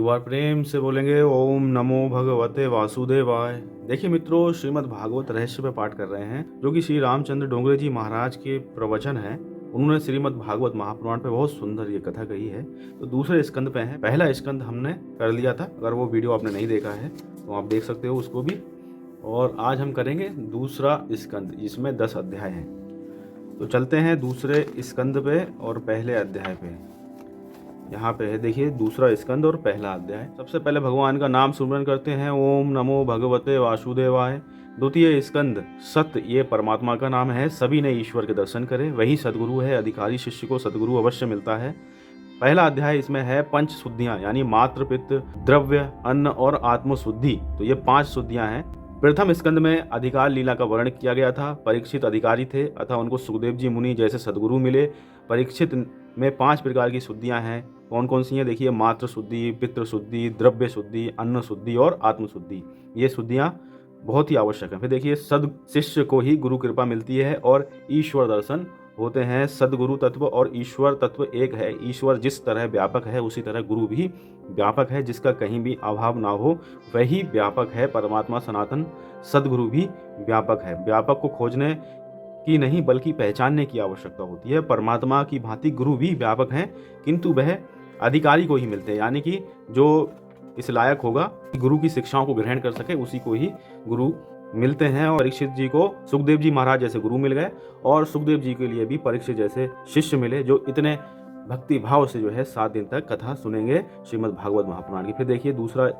बार प्रेम से बोलेंगे ओम नमो भगवते वासुदेवाय। देखिए मित्रों, श्रीमद् भागवत रहस्य पे पाठ कर रहे हैं जो कि श्री रामचंद्र डोंगरे जी महाराज के प्रवचन है। उन्होंने श्रीमद् भागवत महापुराण पे बहुत सुंदर ये कथा कही है। तो दूसरे स्कंद पे है, पहला स्कंद हमने कर लिया था। अगर वो वीडियो आपने नहीं देखा है तो आप देख सकते हो उसको भी। और आज हम करेंगे दूसरा स्कंद, जिसमें 10 अध्याय हैं। तो चलते हैं दूसरे स्कंद पे और पहले अध्याय पे। यहाँ पे है, देखिए, दूसरा स्कंद और पहला अध्याय। सबसे पहले भगवान का नाम सुमरन करते हैं, ओम नमो भगवते वासुदेवाय। द्वितीय स्कंद सत्य, ये परमात्मा का नाम है। सभी ने ईश्वर के दर्शन करे, वही सदगुरु है। अधिकारी शिष्य को सदगुरु अवश्य मिलता है। पहला अध्याय इसमें है पंच शुद्धियां, यानी मात्र, पित्त, द्रव्य, अन्न और आत्मशुद्धि। तो ये 5 शुद्धियां हैं। प्रथम स्कंद में अधिकार लीला का वर्णन किया गया था। परीक्षित अधिकारी थे, अतः उनको सुखदेव जी मुनि जैसे सदगुरु मिले। परीक्षित में 5 प्रकार की शुद्धियां हैं। कौन कौन सी हैं? देखिए, मात्र शुद्धि, पितृ शुद्धि, द्रव्य शुद्धि, अन्न शुद्धि और आत्मशुद्धि। ये शुद्धियां बहुत ही आवश्यक है। फिर देखिए, सद शिष्य को ही गुरु कृपा मिलती है और ईश्वर दर्शन होते हैं। सदगुरु तत्व और ईश्वर तत्व एक है। ईश्वर जिस तरह व्यापक है उसी तरह गुरु भी व्यापक है। जिसका कहीं भी अभाव ना हो वही व्यापक है। परमात्मा सनातन सदगुरु भी व्यापक है। व्यापक को खोजने की नहीं बल्कि पहचानने की आवश्यकता होती है। परमात्मा की भांति गुरु भी व्यापक हैं, किंतु वह अधिकारी को ही मिलते हैं, यानी कि जो इस लायक होगा कि गुरु की शिक्षाओं को ग्रहण कर सके उसी को ही गुरु मिलते हैं। और परीक्षित जी को सुखदेव जी महाराज जैसे गुरु मिल गए और सुखदेव जी के लिए भी परीक्षित जैसे शिष्य मिले, जो इतने भक्ति भाव से 7 दिन तक कथा सुनेंगे श्रीमद् भागवत महापुराण की। फिर देखिए, दूसरा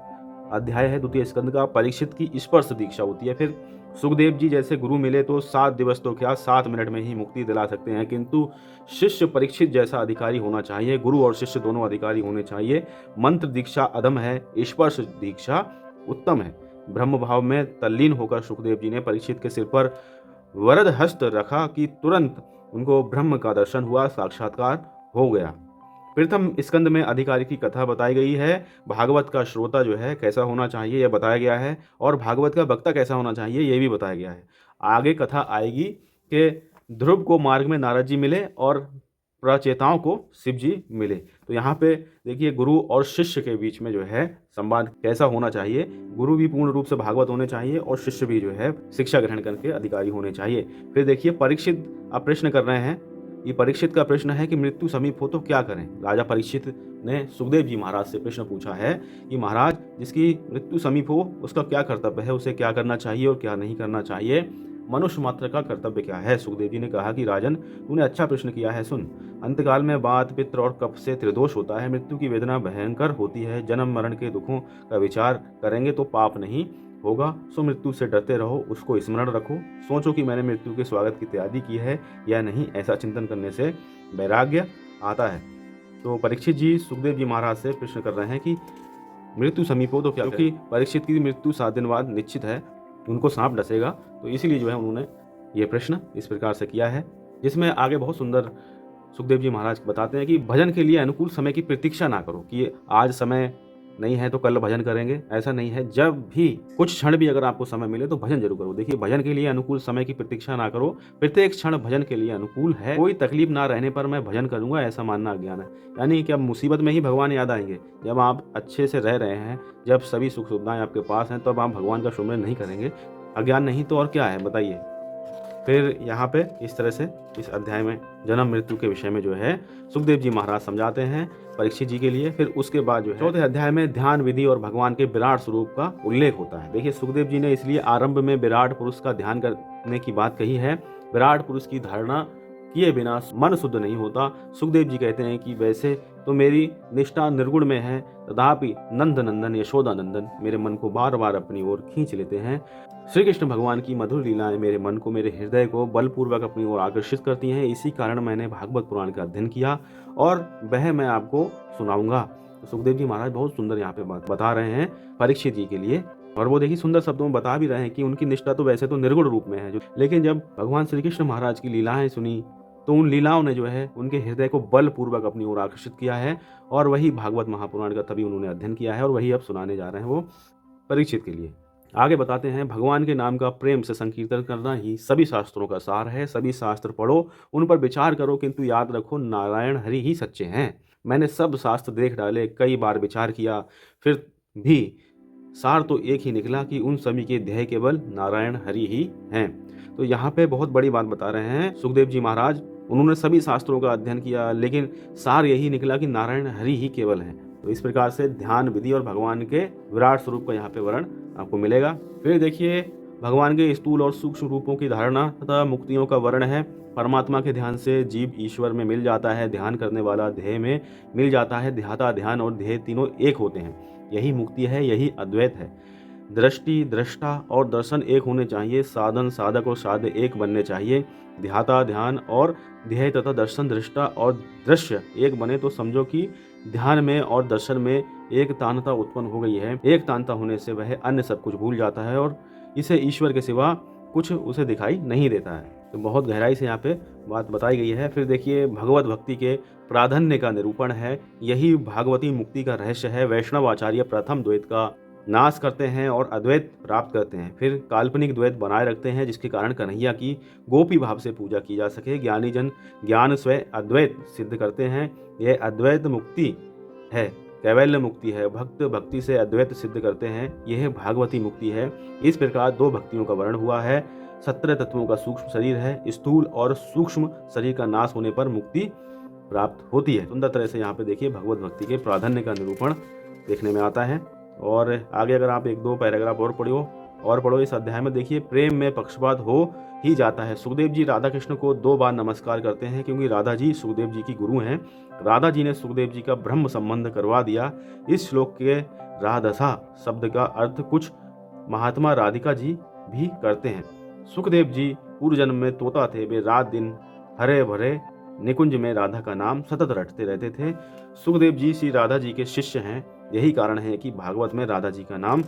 अध्याय है द्वितीय स्कंद का। परीक्षित की स्पर्श दीक्षा होती है। फिर सुखदेव जी जैसे गुरु मिले तो 7 दिवस तो क्या, 7 मिनट में ही मुक्ति दिला सकते हैं, किंतु शिष्य परीक्षित जैसा अधिकारी होना चाहिए। गुरु और शिष्य दोनों अधिकारी होने चाहिए। मंत्र दीक्षा अधम है, स्पर्श दीक्षा उत्तम है। ब्रह्म भाव में तल्लीन होकर सुखदेव जी ने परीक्षित के सिर पर वरद हस्त रखा कि तुरंत उनको ब्रह्म का दर्शन हुआ, साक्षात्कार हो गया। प्रथम स्कंद में अधिकारी की कथा बताई गई है। भागवत का श्रोता कैसा होना चाहिए यह बताया गया है, और भागवत का वक्ता कैसा होना चाहिए यह भी बताया गया है। आगे कथा आएगी कि ध्रुव को मार्ग में नारद जी मिले और प्रचेताओं को शिव जी मिले। तो यहाँ पे देखिए, गुरु और शिष्य के बीच में संवाद कैसा होना चाहिए। गुरु भी पूर्ण रूप से भागवत होने चाहिए और शिष्य भी शिक्षा ग्रहण करके अधिकारी होने चाहिए। फिर देखिए, परीक्षित अब प्रश्न कर रहे हैं। ये परीक्षित का प्रश्न है कि मृत्यु समीप हो तो क्या करें। राजा परीक्षित ने सुखदेव जी महाराज से प्रश्न पूछा है कि महाराज, जिसकी मृत्यु समीप हो उसका क्या कर्तव्य है, उसे क्या करना चाहिए और क्या नहीं करना चाहिए, मनुष्य मात्र का कर्तव्य क्या है। सुखदेव जी ने कहा कि राजन, तूने अच्छा प्रश्न किया है। सुन, अंतकाल में वात, पित्र और कफ से त्रिदोष होता है। मृत्यु की वेदना भयंकर होती है। जन्म मरण के दुखों का विचार करेंगे तो पाप नहीं होगा। सो मृत्यु से डरते रहो, उसको स्मरण रखो। सोचो कि मैंने मृत्यु के स्वागत की तैयारी की है या नहीं। ऐसा चिंतन करने से वैराग्य आता है। तो परीक्षित जी सुखदेव जी महाराज से प्रश्न कर रहे हैं कि मृत्यु समीप हो तो क्या, क्योंकि परीक्षित की मृत्यु 7 दिन बाद निश्चित है, उनको सांप डसेगा। तो इसीलिए उन्होंने ये प्रश्न इस प्रकार से किया है, जिसमें आगे बहुत सुंदर सुखदेव जी महाराज बताते हैं कि भजन के लिए अनुकूल समय की प्रतीक्षा ना करो कि आज समय नहीं है तो कल भजन करेंगे। ऐसा नहीं है। जब भी कुछ क्षण भी अगर आपको समय मिले तो भजन जरूर करो। देखिए, भजन के लिए अनुकूल समय की प्रतीक्षा ना करो। प्रत्येक क्षण भजन के लिए अनुकूल है। कोई तकलीफ ना रहने पर मैं भजन करूंगा, ऐसा मानना अज्ञान है। यानी कि अब मुसीबत में ही भगवान याद आएंगे। जब आप अच्छे से रह रहे हैं, जब सभी सुख सुविधाएं आपके पास हैं, तब आप भगवान का सुमिरन नहीं करेंगे। अज्ञान नहीं तो और क्या है, बताइए। फिर यहाँ पे इस तरह से इस अध्याय में जन्म मृत्यु के विषय में सुखदेव जी महाराज समझाते हैं परीक्षित जी के लिए। फिर उसके बाद चौथे अध्याय में ध्यान विधि और भगवान के विराट स्वरूप का उल्लेख होता है। देखिए, सुखदेव जी ने इसलिए आरंभ में विराट पुरुष का ध्यान करने की बात कही है। विराट पुरुष की धारणा किए बिना मन शुद्ध नहीं होता। सुखदेव जी कहते हैं कि वैसे तो मेरी निष्ठा निर्गुण में है, तथापि नंद नंदन यशोदा नंदन मेरे मन को बार बार अपनी ओर खींच लेते हैं। श्री कृष्ण भगवान की मधुर लीलाएं मेरे मन को, मेरे हृदय को बलपूर्वक अपनी ओर आकर्षित करती हैं। इसी कारण मैंने भागवत पुराण का अध्ययन किया और वह मैं आपको सुनाऊंगा। तो सुखदेव जी महाराज बहुत सुंदर यहाँ पे बात बता रहे हैं परीक्षित जी के लिए। और वो देखिए, सुंदर शब्दों में बता भी रहे हैं कि उनकी निष्ठा तो वैसे तो निर्गुण रूप में है, लेकिन जब भगवान श्री कृष्ण महाराज की लीलाएं सुनी तो उन लीलाओं ने उनके हृदय को बलपूर्वक अपनी ओर आकर्षित किया है। और वही भागवत महापुराण का तभी उन्होंने अध्ययन किया है और वही अब सुनाने जा रहे हैं वो परीक्षित के लिए। आगे बताते हैं, भगवान के नाम का प्रेम से संकीर्तन करना ही सभी शास्त्रों का सार है। सभी शास्त्र पढ़ो, उन पर विचार करो, किंतु याद रखो नारायण हरि ही सच्चे हैं। मैंने सब शास्त्र देख डाले, कई बार विचार किया, फिर भी सार तो एक ही निकला कि उन सभी के ध्येय केवल नारायण हरि ही हैं। तो यहाँ पे बहुत बड़ी बात बता रहे हैं सुखदेव जी महाराज। उन्होंने सभी शास्त्रों का अध्ययन किया, लेकिन सार यही निकला कि नारायण हरि ही केवल हैं। तो इस प्रकार से ध्यान विधि और भगवान के विराट स्वरूप का यहाँ पे वर्णन आपको मिलेगा। फिर देखिए भगवान के स्थूल और सूक्ष्म रूपों की धारणा तथा मुक्तियों का वर्णन है। परमात्मा के ध्यान से जीव ईश्वर में मिल जाता है, ध्यान करने वाला ध्येय में मिल जाता है। ध्याता, ध्यान और ध्येय तीनों एक होते हैं। यही मुक्ति है, यही अद्वैत है। दृष्टि, दृष्टा और दर्शन एक होने चाहिए। साधन, साधक और साध्य एक बनने चाहिए। ध्याता, ध्यान और ध्येय तथा दर्शन, दृष्टा और दृश्य एक बने तो समझो कि ध्यान में और दर्शन में एक तानता उत्पन्न हो गई है। एक तानता होने से वह अन्य सब कुछ भूल जाता है और इसे ईश्वर के सिवा कुछ उसे दिखाई नहीं देता है। तो बहुत गहराई से यहाँ पे बात बताई गई है। फिर देखिए भगवत भक्ति के प्राधान्य का निरूपण है। यही भागवती मुक्ति का रहस्य है। वैष्णव आचार्य प्रथम द्वैत का नाश करते हैं और अद्वैत प्राप्त करते हैं, फिर काल्पनिक द्वैत बनाए रखते हैं, जिसके कारण कन्हैया की गोपी भाव से पूजा की जा सके। ज्ञानी जन ज्ञान स्वयं अद्वैत सिद्ध करते हैं। यह अद्वैत मुक्ति है, कैवल्य मुक्ति है। भक्त भक्ति से अद्वैत सिद्ध करते हैं, यह भागवती मुक्ति है। इस प्रकार दो भक्तियों का वर्णन हुआ है। 17 तत्वों का सूक्ष्म शरीर है। स्थूल और सूक्ष्म शरीर का नाश होने पर मुक्ति प्राप्त होती है। सुंदर तरह से यहाँ पे देखिए भगवत भक्ति के प्राधान्य का निरूपण देखने में आता है। और आगे अगर आप एक दो पैराग्राफ और पढ़ो इस अध्याय में देखिए प्रेम में पक्षपात हो ही जाता है। सुखदेव जी राधा कृष्ण को 2 बार नमस्कार करते हैं, क्योंकि राधा जी सुखदेव जी की गुरु हैं। राधा जी ने सुखदेव जी का ब्रह्म संबंध करवा दिया। इस श्लोक के राधसा शब्द का अर्थ कुछ महात्मा राधिका जी भी करते हैं। सुखदेव जी पूर्व जन्म में तोता थे। वे रात दिन हरे भरे निकुंज में राधा का नाम सतत रटते रहते थे। सुखदेव जी श्री राधा जी के शिष्य हैं। यही कारण है कि भागवत में राधा जी का नाम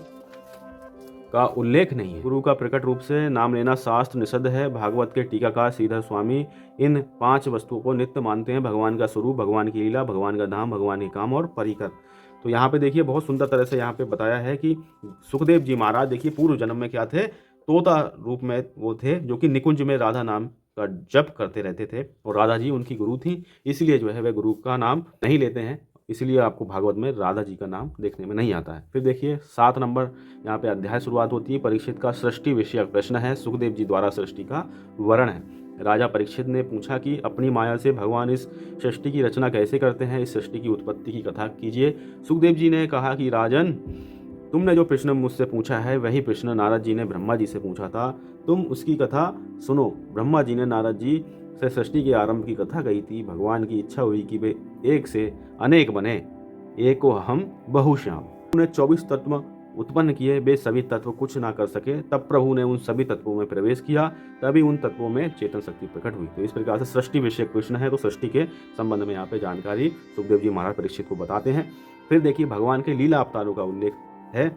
का उल्लेख नहीं है। गुरु का प्रकट रूप से नाम लेना शास्त्र निषिद्ध है। भागवत के टीकाकार श्रीधर स्वामी इन 5 वस्तुओं को नित्य मानते हैं। भगवान का स्वरूप, भगवान की लीला, भगवान का धाम, भगवान के काम और परिकर। तो यहाँ पे देखिए बहुत सुंदर तरह से यहाँ पे बताया है कि सुखदेव जी महाराज देखिए पूर्व जन्म में क्या थे, तोता रूप में वो थे, जो कि निकुंज में राधा नाम का जप करते रहते थे और राधा जी उनकी गुरु थी। इसलिए जो है वे गुरु का नाम नहीं लेते हैं, इसलिए आपको भागवत में राधा जी का नाम देखने में नहीं आता है। फिर देखिए 7 नंबर यहाँ पे अध्याय शुरुआत होती है। परीक्षित का सृष्टि विषयक प्रश्न है। सुखदेव जी द्वारा सृष्टि का वर्णन है। राजा परीक्षित ने पूछा कि अपनी माया से भगवान इस सृष्टि की रचना कैसे करते हैं, इस सृष्टि की उत्पत्ति की कथा कीजिए। सुखदेव जी ने कहा कि राजन, तुमने जो प्रश्न मुझसे पूछा है वही प्रश्न नारद जी ने ब्रह्मा जी से पूछा था। तुम उसकी कथा सुनो। ब्रह्मा जी ने नारद जी से सृष्टि के आरंभ की कथा कही थी। भगवान की इच्छा हुई कि वे एक से अनेक बने, एको हम बहुश्याम। उन्हें 24 तत्व उत्पन्न किए। वे सभी तत्व कुछ ना कर सके। तब प्रभु ने उन सभी तत्वों में प्रवेश किया, तभी उन तत्वों में चेतन शक्ति प्रकट हुई। तो इस प्रकार से सृष्टि विषयक प्रश्न है। तो सृष्टि के संबंध में यहाँ पे जानकारी सुखदेव जी महाराज परीक्षित को बताते हैं। फिर देखिए भगवान के लीला अवतारों का उल्लेख है।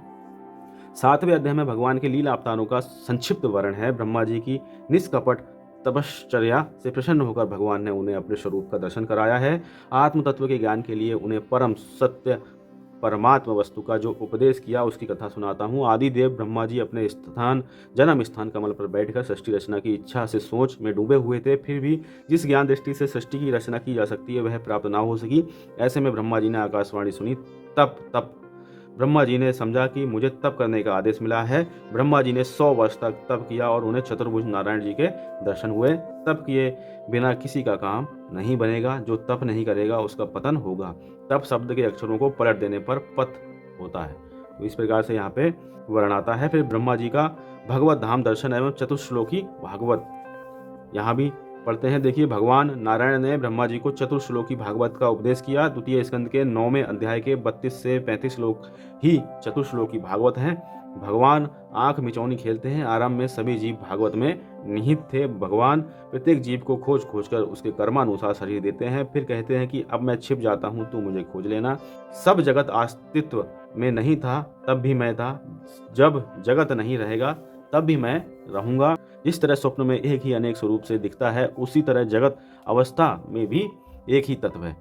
7वें अध्याय में भगवान के लीला अवतारों का संक्षिप्त वर्णन है। ब्रह्मा जी की निष्कपट तपश्चर्या से प्रसन्न होकर भगवान ने उन्हें अपने स्वरूप का दर्शन कराया है। आत्म तत्व के ज्ञान के लिए उन्हें परम सत्य परमात्मा वस्तु का जो उपदेश किया उसकी कथा सुनाता हूँ। आदि देव ब्रह्मा जी अपने जन्म स्थान कमल पर बैठकर सृष्टि रचना की इच्छा से सोच में डूबे हुए थे। फिर भी जिस ज्ञान दृष्टि से सृष्टि की रचना की जा सकती है वह प्राप्त ना हो सकी। ऐसे में ब्रह्मा जी ने आकाशवाणी सुनी। तप ब्रह्मा जी ने समझा कि मुझे तप करने का आदेश मिला है। ब्रह्मा जी ने 100 वर्ष तक तप किया और उन्हें चतुर्भुज नारायण जी के दर्शन हुए। तप किए बिना किसी का काम नहीं बनेगा। जो तप नहीं करेगा उसका पतन होगा। तप शब्द के अक्षरों को पलट देने पर पथ होता है। तो इस प्रकार से यहाँ पे वर्णन आता है। फिर ब्रह्मा जी का भगवत धाम दर्शन एवं चतुश्लोकी भागवत यहाँ भी पढ़ते हैं। देखिए भगवान नारायण ने ब्रह्मा जी को चतुर्श्लोकी भागवत का उपदेश किया। द्वितीय स्कंद के 9वें अध्याय के 32 से 35 श्लोक ही चतुर्श्लोकी भागवत हैं। भगवान आंख मिचौनी खेलते हैं। आरंभ में सभी जीव भागवत में निहित थे। भगवान प्रत्येक जीव को खोज कर उसके कर्मानुसार शरीर देते हैं। फिर कहते हैं कि अब मैं छिप जाता हूँ, तू मुझे खोज लेना। सब जगत अस्तित्व में नहीं था तब भी मैं था। जब जगत नहीं रहेगा तब भी मैं रहूंगा। जिस तरह स्वप्न में एक ही अनेक स्वरूप से दिखता है, उसी तरह जगत अवस्था में भी एक ही तत्व है।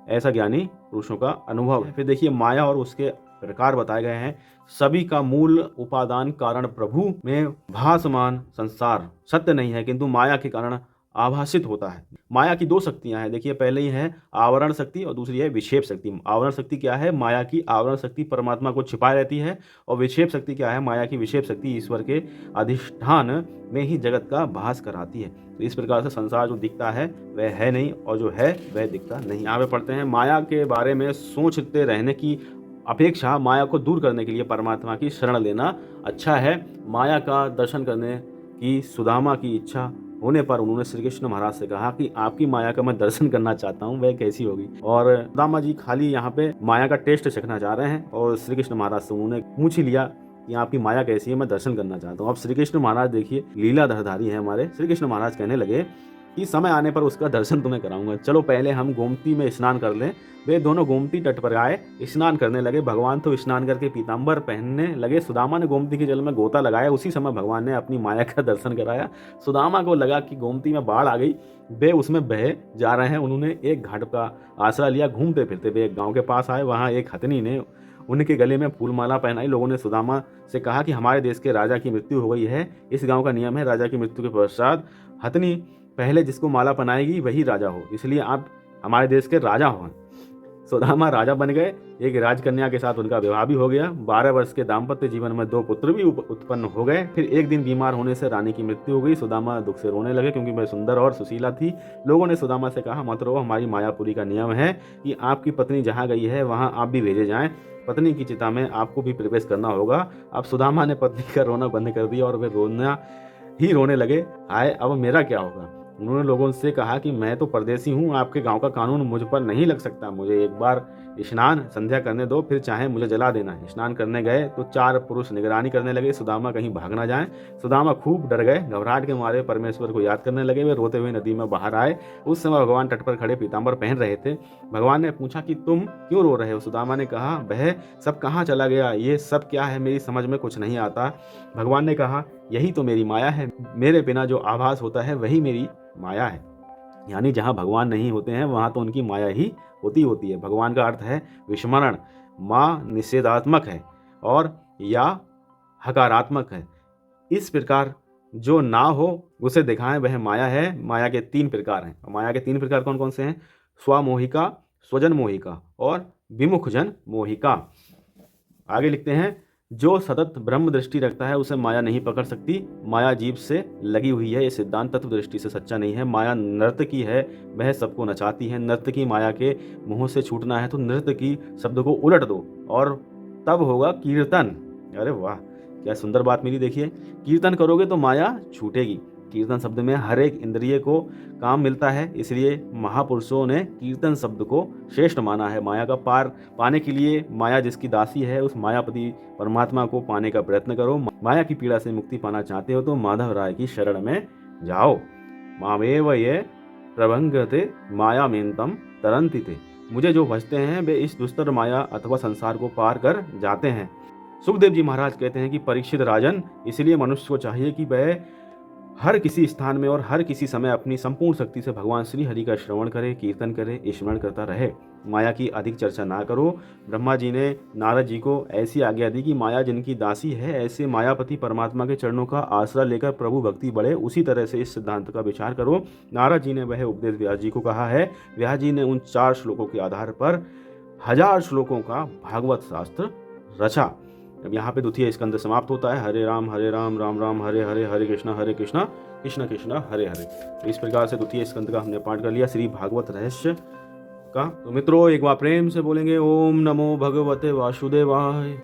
ऐसा ज्ञानी पुरुषों का अनुभव है। फिर देखिए माया और उसके प्रकार बताए गए हैं। सभी का मूल उपादान कारण प्रभु में भासमान संसार सत्य नहीं है, किंतु माया के कारण आभासित होता है। माया की दो शक्तियां हैं, देखिए पहले ही है आवरण शक्ति और दूसरी है विक्षेप शक्ति। आवरण शक्ति क्या है? माया की आवरण शक्ति परमात्मा को छिपाए रहती है, और विक्षेप शक्ति क्या है? माया की विक्षेप शक्ति ईश्वर के अधिष्ठान में ही जगत का भास कराती है। तो इस प्रकार से संसार जो दिखता है वह है नहीं, और जो है वह दिखता नहीं। यहाँ पे पढ़ते हैं, माया के बारे में सोचते रहने की अपेक्षा माया को दूर करने के लिए परमात्मा की शरण लेना अच्छा है। माया का दर्शन करने की सुदामा की इच्छा होने पर उन्होंने श्री कृष्ण महाराज से कहा कि आपकी माया का मैं दर्शन करना चाहता हूँ, वह कैसी होगी। और सुदामा जी खाली यहाँ पे माया का टेस्ट चखना चाह रहे हैं, और श्री कृष्ण महाराज से उन्होंने पूछ ही लिया कि आपकी माया कैसी है, मैं दर्शन करना चाहता हूँ। अब श्री कृष्ण महाराज देखिए लीलाधरधारी है हमारे। श्री कृष्ण महाराज कहने लगे कि समय आने पर उसका दर्शन तुम्हें कराऊंगा, चलो पहले हम गोमती में स्नान कर लें। वे दोनों गोमती तट पर आए, स्नान करने लगे। भगवान तो स्नान करके पीताम्बर पहनने लगे। सुदामा ने गोमती के जल में गोता लगाया। उसी समय भगवान ने अपनी माया का दर्शन कराया। सुदामा को लगा कि गोमती में बाढ़ आ गई, वे उसमें बह जा रहे हैं। उन्होंने एक घाट का आसरा लिया। घूमते फिरते वे एक गाँव के पास आए। वहाँ एक हथनी ने उनके गले में फूलमाला पहनाई। लोगों ने सुदामा से कहा कि हमारे देश के राजा की मृत्यु हो गई है, इस गांव का नियम है राजा की मृत्यु के पश्चात हथनी पहले जिसको माला पहनाएगी वही राजा हो, इसलिए आप हमारे देश के राजा हो। सुदामा राजा बन गए। एक राजकन्या के साथ उनका विवाह भी हो गया। 12 वर्ष के दाम्पत्य जीवन में 2 पुत्र भी उत्पन्न हो गए। फिर एक दिन बीमार होने से रानी की मृत्यु हो गई। सुदामा दुख से रोने लगे क्योंकि वह सुंदर और सुशीला थी। लोगों ने सुदामा से कहा, मत रो, हमारी मायापुरी का नियम है कि आपकी पत्नी जहाँ गई है वहाँ आप भी भेजे जाएं। पत्नी की चिता में आपको भी प्रवेश करना होगा। अब सुदामा ने पत्नी का रोना बंद कर दिया और वे रोने लगे। हाय, अब मेरा क्या होगा। उन्होंने लोगों से कहा कि मैं तो परदेसी हूँ, आपके गांव का कानून मुझ पर नहीं लग सकता। मुझे एक बार स्नान संध्या करने दो, फिर चाहे मुझे जला देना। स्नान करने गए तो 4 पुरुष निगरानी करने लगे, सुदामा कहीं भाग ना जाए। सुदामा खूब डर गए, घबराहट के मारे परमेश्वर को याद करने लगे। वे रोते हुए नदी में बाहर आए। उस समय भगवान तट पर खड़े पीताम्बर पहन रहे थे। भगवान ने पूछा कि तुम क्यों रो रहे हो। सुदामा ने कहा, वह सब कहाँ चला गया, ये सब क्या है, मेरी समझ में कुछ नहीं आता। भगवान ने कहा, यही तो मेरी माया है, मेरे बिना जो आभास होता है वही मेरी माया है। यानी जहाँ भगवान नहीं होते हैं वहाँ तो उनकी माया ही होती है। भगवान का अर्थ है विस्मरण। माँ निषेधात्मक है और या हकारात्मक है। इस प्रकार जो ना हो उसे दिखाएं वह माया है। माया के 3 प्रकार हैं। माया के 3 प्रकार कौन कौन से हैं? स्वमोहिका, स्वजन मोहिका और विमुख जन मोहिका। आगे लिखते हैं, जो सतत ब्रह्म दृष्टि रखता है उसे माया नहीं पकड़ सकती। माया जीव से लगी हुई है, ये सिद्धांत तत्व दृष्टि से सच्चा नहीं है। माया नर्तकी है, वह सबको नचाती है। नर्तकी माया के मुंह से छूटना है तो नर्तकी शब्द को उलट दो और तब होगा कीर्तन। अरे वाह, क्या सुंदर बात मिली। देखिए, कीर्तन करोगे तो माया छूटेगी। कीर्तन शब्द में हर एक इंद्रिय को काम मिलता है, इसलिए महापुरुषों ने कीर्तन शब्द को श्रेष्ठ माना है। माया का पार पाने के लिए माया जिसकी दासी है उस मायापति परमात्मा को पाने का प्रयत्न करो। माया की पीड़ा से मुक्ति पाना चाहते हो तो माधव राय की शरण में जाओ। मामेव ये प्रभंगते माया मेनतम तरंति थे। मुझे जो भजते हैं वे इस दुस्तर माया अथवा संसार को पार कर जाते हैं। सुखदेव जी महाराज कहते हैं कि परीक्षित राजन, इसलिए मनुष्य को चाहिए कि वह हर किसी स्थान में और हर किसी समय अपनी संपूर्ण शक्ति से भगवान श्री हरि का श्रवण करे, कीर्तन करे, स्मरण करता रहे। माया की अधिक चर्चा ना करो। ब्रह्मा जी ने नारद जी को ऐसी आज्ञा दी कि माया जिनकी दासी है ऐसे मायापति परमात्मा के चरणों का आसरा लेकर प्रभु भक्ति बढ़े। उसी तरह से इस सिद्धांत का विचार करो। नारद जी ने वह उपदेश व्यास जी को कहा है। व्यास जी ने उन 4 श्लोकों के आधार पर 1000 श्लोकों का भागवत शास्त्र रचा। अब यहाँ पे द्वितीय स्कंद समाप्त होता है। हरे राम राम राम हरे हरे, हरे कृष्णा कृष्ण कृष्ण हरे हरे। तो इस प्रकार से द्वितीय स्कंद का हमने पाठ कर लिया, श्री भागवत रहस्य का। तो मित्रों, एक बार प्रेम से बोलेंगे, ओम नमो भगवते वासुदेवाय।